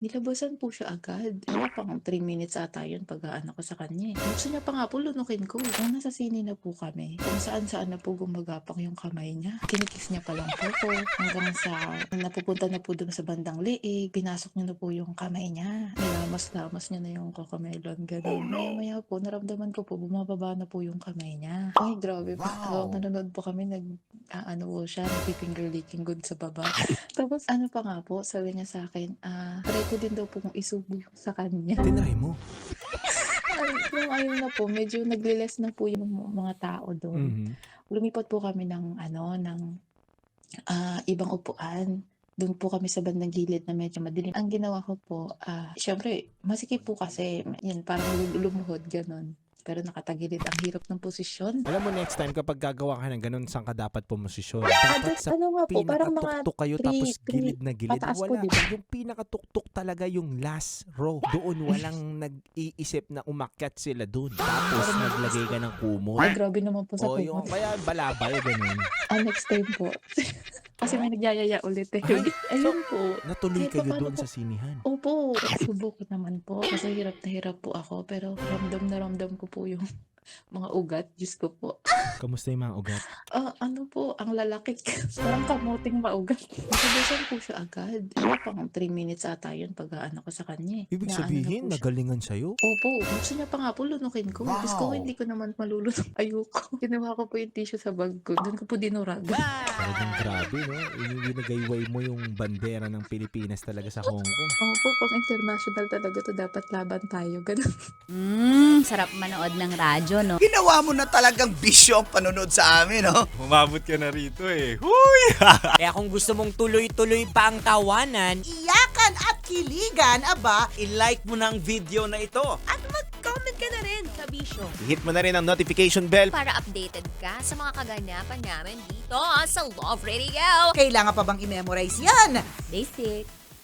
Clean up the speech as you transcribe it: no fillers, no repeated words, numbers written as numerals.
Nilabasan po siya agad. Wala pang 3 minutes ata yun pag-aano ko sa kanya, eh. Gusto niya pa nga po lunukin ko. Nung nasa sine na po kami, kung saan-saan na po gumagapang yung kamay niya. Kini-kiss niya pa lang po ko hanggang sa napupunta na po dun sa bandang leeg, pinasok niya na po yung kamay niya. Nilamas-lamas niya na yung cocomelon, gano'n. Maya-maya po naramdaman ko po bumababa na po yung kamay niya. Ay grabe po. Habang nanonood po kami aano po siya, nagfi-finger licking good sa baba. Tapos ano pa nga po, sabi niya sa'kin, try ko din daw pong isubo yung sa kanya. Tinry mo? Nung ayun na po, medyo nagle-less na po yung mga tao dun. Mhm. Lumipat po kami ng ibang upuan. Dun po kami sa bandang gilid na medyo madilim. Ang ginawa ko po, siyempre masikip po kasi, yun parang lumuhod gano'n. Pero nakatagilid, ang hirap ng posisyon. Alam mo next time kapag gagawa ka ng gano'n, saan ka dapat pumosisyon? That Dapat sa ano nga po, parang mga pinakatuktok kayo tapos gilid na gilid. pataas po, Wala, 'di ba? yung pinakatuktok talaga yung last row. Doon walang nag-iisip na umakyat sila doon. Tapos naglagay ka ng Ay, kumot. grabe naman po sa O yung kumot. kaya balabay ganun. Next time po. Kasi may nagyayaya ulit, eh. Ay, so, Ayun po. natuloy Kahit kayo papaano doon po, sa sinihan. opo, subok ko naman po. Kasi hirap na hirap po ako, pero ramdam na ramdam ko po yung mga ugat, Diyos ko po. Kamusta yung mga ugat? Ano po, ang lalaki. Parang kamuting maugat. Nasabasan po siya agad. Wala pang 3 minutes ata yun pag-aano ko sa kanya, eh. Ibig Inaano na sabihin, po siya. nagalingan sa'yo? Opo, gusto niya pa nga po lunukin ko. Diyos ko, hindi ko naman malulunok. Ayoko. Kinuha ko po yung tissue sa bag ko. Doon ko po dinurag. Talagang grabe, no? Ginagayway mo yung bandera ng Pilipinas talaga sa Hong Kong. Opo, pang international talaga to, dapat laban tayo. Ganun. Sarap manood ng radyo, no? Ginawa mo na talagang bisyo ang panonood sa amin, no? Umabot ka na rito eh. Huy! Kaya kung gusto mong tuloy-tuloy pa ang tawanan, Iyakan at kiligan, aba, i-like mo na ang video na ito. At mag-comment ka na rin, kabisyo, Hit mo na rin ang notification bell. para updated ka sa mga kaganapan namin dito sa Love Radio. kailangan pa bang i-memorize yan? Basic.